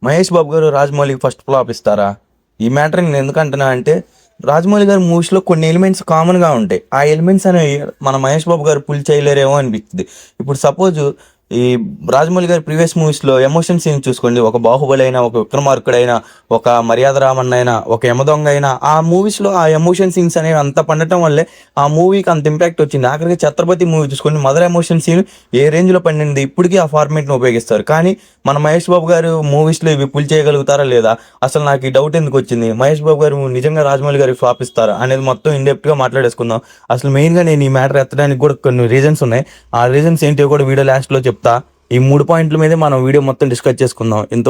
మహేష్ బాబు గారు రాజమౌళికి first flop ఇస్తారా? ఈ మ్యాటర్ నేను ఎందుకంటున్నా అంటే రాజమౌళి గారి మూవీస్లో కొన్ని ఎలిమెంట్స్ కామన్గా ఉంటాయి. ఆ ఎలిమెంట్స్ అనేవి మన మహేష్ బాబు గారు పుల్ చేయలేరేమో అనిపిస్తుంది. ఇప్పుడు సపోజ్ ఈ రాజమౌళి గారి ప్రీవియస్ మూవీస్లో ఎమోషన్ సీన్ చూసుకోండి. ఒక బాహుబలి అయినా, ఒక విక్రమార్కుడైనా, ఒక మర్యాద రామన్న అయినా, ఒక యమదొంగ అయినా, ఆ మూవీస్లో ఆ ఎమోషన్ సీన్స్ అనేవి అంత పండటం వల్లే ఆ మూవీకి అంత ఇంపాక్ట్ వచ్చింది. ఆఖరికి ఛత్రపతి మూవీ చూసుకోండి, మదర్ ఎమోషన్ సీన్ ఏ రేంజ్లో పండింది. ఇప్పటికీ ఆ ఫార్మేట్ని ఉపయోగిస్తారు. కానీ మన మహేష్ బాబు గారు మూవీస్లో ఇవి పుల్ చేయగలుగుతారా లేదా? అసలు నాకు ఈ డౌట్ ఎందుకు వచ్చింది. మహేష్ బాబు గారు నిజంగా రాజమౌళి గారికి ఫ్లాప్ ఇస్తారా అనేది మొత్తం ఇండెప్త్గా మాట్లాడేసుకుందాం. అసలు మెయిన్గా నేను ఈ మ్యాటర్ ఎత్తడానికి కూడా కొన్ని రీజన్స్ ఉన్నాయి. ఆ రీజన్స్ ఏంటో కూడా వీడియో లాస్ట్లో చెప్తా. ఈ 3 పాయింట్ల మీదే మనం వీడియో మొత్తం డిస్కస్ చేసుకుందాం. ఇంత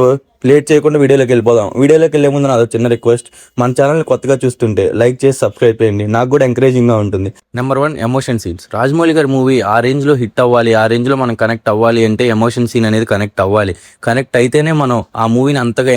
లేట్ చేయకుండా వీడియోలోకి వెళ్ళిపోదాం. వీడియోలోకి వెళ్ళే ముందు నాది చిన్న రిక్వెస్ట్, మన ఛానల్ కొత్తగా చూస్తుంటే లైక్ చేసి సబ్స్క్రైబ్ చేయండి, నాకు కూడా ఎంకరేజింగ్గా ఉంటుంది. Number 1, emotion scenes. రాజమౌళి గారి మూవీ ఆ రేంజ్లో హిట్ అవ్వాలి, ఆ రేంజ్లో మనం కనెక్ట్ అవ్వాలి అంటే ఎమోషన్ సీన్ అనేది కనెక్ట్ అవ్వాలి. కనెక్ట్ అయితేనే మనం ఆ మూవీని అంతగా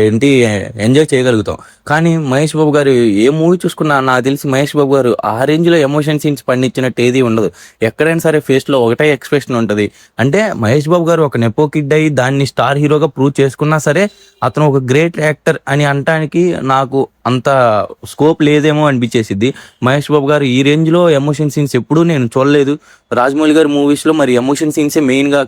ఎంజాయ్ చేయగలుగుతాం. కానీ మహేష్ బాబు గారు ఏ మూవీ చూసుకున్నా నాకు తెలిసి మహేష్ బాబు గారు ఆ రేంజ్లో ఎమోషన్ సీన్స్ పండించినట్టు ఏది ఉండదు. ఎక్కడైనా సరే ఫేస్లో ఒకటే ఎక్స్ప్రెషన్ ఉంటుంది. అంటే మహేష్ బాబు గారు ఒక నెపో కిడ్ అయ్యి దాన్ని స్టార్ హీరోగా ప్రూవ్ చేసుకున్నా సరే అతను ఒక గ్రేట్ యాక్టర్ అని అనటానికి నాకు అంత స్కోప్ లేదేమో అనిపించేసిద్ది. మహేష్ బాబు గారు ఈ రేంజ్లో ఎమోషన్ సీన్స్ ఎప్పుడూ నేను చూడలేదు. రాజమౌళి గారి మూవీస్లో మరి ఎమోషన్ సీన్సే మెయిన్గా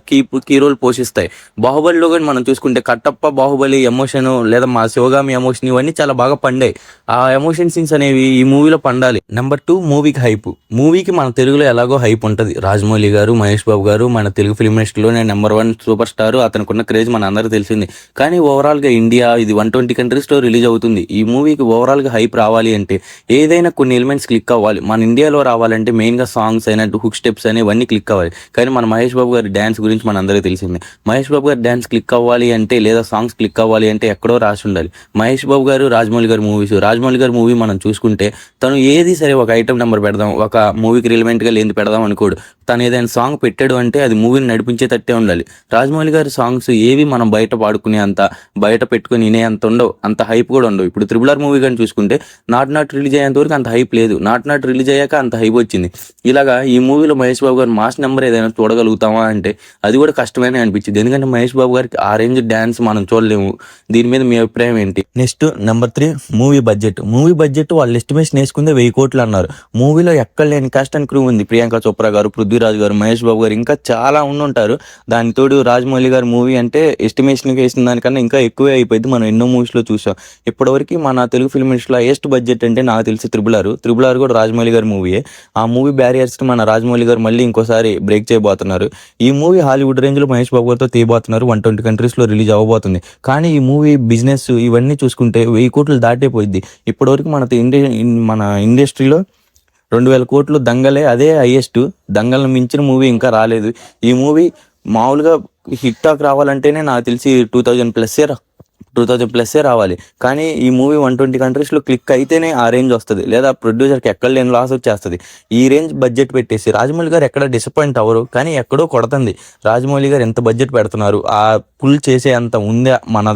కీ రోల్ పోషిస్తాయి. బాహుబలిలో కానీ మనం చూసుకుంటే కట్టప్ప బాహుబలి ఎమోషన్ లేదా మా శివగామి ఎమోషన్ ఇవన్నీ చాలా బాగా పండాయి. ఆ ఎమోషన్ సీన్స్ అనేవి ఈ మూవీలో పండాలి. నెంబర్ 2, మూవీకి హైప్. మూవీకి మన తెలుగులో ఎలాగో హైప్ ఉంటుంది. రాజమౌళి గారు, మహేష్ బాబు గారు మన తెలుగు ఫిల్మ్ ఇండస్ట్రీలోనే నెంబర్ 1 సూపర్ స్టార్. అతనుకున్న క్రేజ్ మన అందరికీ తెలిసింది. కానీ ఓవరాల్గా ఇండియా ఇది 120 కంట్రీస్లో రిలీజ్ అవుతుంది. ఈ మూవీకి ఓవరాల్గా హైప్ రావాలి అంటే ఏదైనా కొన్ని ఎలిమెంట్స్ క్లిక్ అవ్వాలి. మన ఇండియాలో రావాలంటే మెయిన్గా సాంగ్స్ అయినా, హుక్ స్టెప్స్ అయినా ఇవన్నీ క్లిక్ అవ్వాలి. కానీ మన మహేష్ బాబు గారి డ్యాన్స్ గురించి మన అందరికీ తెలిసింది. మహేష్ బాబు గారి డ్యాన్స్ క్లిక్ అవ్వాలి అంటే లేదా సాంగ్స్ క్లిక్ అవ్వాలి అంటే ఎక్కడో రాసి ఉండాలి. మహేష్ బాబు గారు, రాజమౌళి గారి మూవీస్. రాజమౌళి గారి మూవీ మనం చూసుకుంటే తను ఏది సరే ఒక ఐటమ్ నెంబర్ పెడదాం, ఒక మూవీకి రిలవెంట్గా లేని పెడదాం అనుకోడు. తను ఏదైనా సాంగ్ పెట్టాడు అంటే అది మూవీని నడిపించేటట్టే ఉండాలి. రాజమౌళి గారి సాంగ్స్ ఏవి మనం బయట పాడుకునే అంత, బయట పెట్టుకుని వినే అంత ఉండవు, అంత హైప్ కూడా ఉండవు. ఇప్పుడు త్రిబుల్ ఆర్ మూవీ కానీ చూసుకుంటే నాట్ రిలీజ్ అయ్యేంత వరకు అంత హైప్ లేదు. నాట్ రిలీజ్ అయ్యాక అంత హైప్ వచ్చింది. ఇలాగా ఈ మూవీలో మహేష్ బాబు గారు మాస్ నెంబర్ ఏదైనా చూడగలుగుతామా అంటే అది కూడా కష్టమనే అనిపించింది. ఎందుకంటే మహేష్ బాబు గారికి ఆ రేంజ్ డ్యాన్స్ మనం చూడలేము. దీని మీద మీ అభిప్రాయం ఏంటి? Next number 3, movie budget. Movie budget వాళ్ళు ఎస్టిమేషన్ వేసుకుందే 1000 కోట్లు అన్నారు. మూవీలో ఎక్కడ లేని కాస్ట్ అండ్ క్రూ ఉంది. ప్రియాంక చోప్రా గారు, పృథ్వీరాజ్ గారు, మహేష్ బాబు గారు, ఇంకా చాలా ఉండుంటారు. దానికి తోడు రాజమౌళి గారి మూవీ అంటే ఎస్టిమేషన్కి వేసిన దానికన్నా ఇంకా ఎక్కువే అయిపోయింది. మనం ఎన్నో మూవీస్లో చూసాం. ఇప్పటివరకు మన తెలుగు ఫిల్మ్ ఇండస్ట్రీలో హైయెస్ట్ బడ్జెట్ అంటే నాకు తెలిసి త్రిబుల్ ఆర్ కూడా రాజమౌళి గారి మూవీయే. ఆ మూవీ బ్యారియర్స్ మన రాజమౌళి గారు మళ్ళీ ఇంకోసారి బ్రేక్ చేయబోతున్నారు. ఈ మూవీ హాలీవుడ్ రేంజ్లో మహేష్ బాబు గారితో తీయబోతున్నారు. 120 కంట్రీస్లో రిలీజ్ అవ్వబోతుంది. కానీ ఈ మూవీ బిజినెస్ ఇవన్నీ చూసుకుంటే 1000 కోట్లు దాటైపోయింది. ఇప్పటివరకు మన ఇండస్ట్రీలో 2000 కోట్లు దంగలే అదే హైయెస్ట్. దంగల్ని మించిన మూవీ ఇంకా రాలేదు. ఈ మూవీ మామూలుగా హిట్ టాక్ రావాలంటేనే నాకు తెలిసి 2000+ రావాలి. కానీ ఈ మూవీ 120 కంట్రీస్లో క్లిక్ అయితేనే ఆ రేంజ్ వస్తుంది, లేదా ప్రొడ్యూసర్కి ఎక్కడ లేని లాస్ వచ్చేస్తుంది. ఈ రేంజ్ బడ్జెట్ పెట్టేసి రాజమౌళి గారు ఎక్కడ డిసప్పాయింట్ అవ్వరు, కానీ ఎక్కడో కొడుతుంది. రాజమౌళి గారు ఎంత బడ్జెట్ పెడుతున్నారు, ఆ పుల్ చేసే అంత ఉందా మన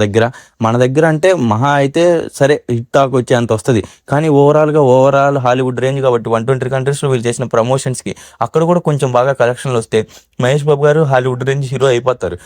దగ్గర అంటే మహా అయితే సరే హిట్ టాక్ వచ్చే అంత వస్తుంది. కానీ ఓవరాల్ హాలీవుడ్ రేంజ్ కాబట్టి 120 కంట్రీస్లో వీళ్ళు చేసిన ప్రమోషన్స్కి అక్కడ కూడా కొంచెం బాగా కలెక్షన్లు వస్తే మహేష్ బాబు గారు హాలీవుడ్ రేంజ్ హీరో అయిపోతారు.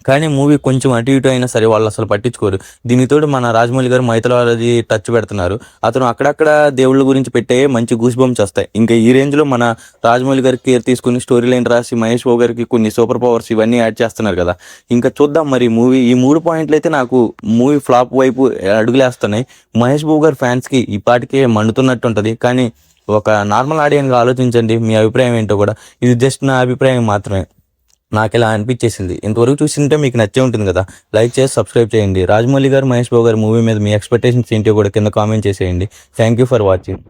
కానీ మూవీ కొంచెం అటు ఇటు అయినా సరే వాళ్ళు అసలు పట్టించుకోరు. దీనితోడు మన రాజమౌళి గారు మైథాలజీ టచ్ పెడుతున్నారు. అతను అక్కడక్కడ దేవుళ్ళ గురించి పెట్టే మంచి గూస్ బంప్స్ వస్తాయి. ఇంకా ఈ రేంజ్లో మన రాజమౌళి గారికి కేర్ తీసుకుని స్టోరీ లైన్ రాసి మహేష్ బాబు గారికి కొన్ని సూపర్ పవర్స్ ఇవన్నీ యాడ్ చేస్తున్నారు కదా. ఇంకా చూద్దాం మరి మూవీ. ఈ 3 పాయింట్లు అయితే నాకు మూవీ ఫ్లాప్ వైపు అడుగులేస్తున్నాయి. మహేష్ బాబు గారి ఫ్యాన్స్కి ఈ పాటికే మండుతున్నట్టు ఉంటుంది. కానీ ఒక నార్మల్ ఆడియన్గా ఆలోచించండి, మీ అభిప్రాయం ఏంటో కూడా. ఇది జస్ట్ నా అభిప్రాయం మాత్రమే, నాకు ఇలా అనిపించేసింది. ఇంతవరకు చూసింటే మీకు నచ్చే ఉంటుంది కదా. లైక్ చేసి సబ్స్క్రైబ్ చేయండి. రాజమౌళి గారు, మహేష్ బాబు గారి మూవీ మీద మీ ఎక్స్పెక్టేషన్స్ ఏంటో కూడా కింద కామెంట్ చేసేయండి. Thank you for watching.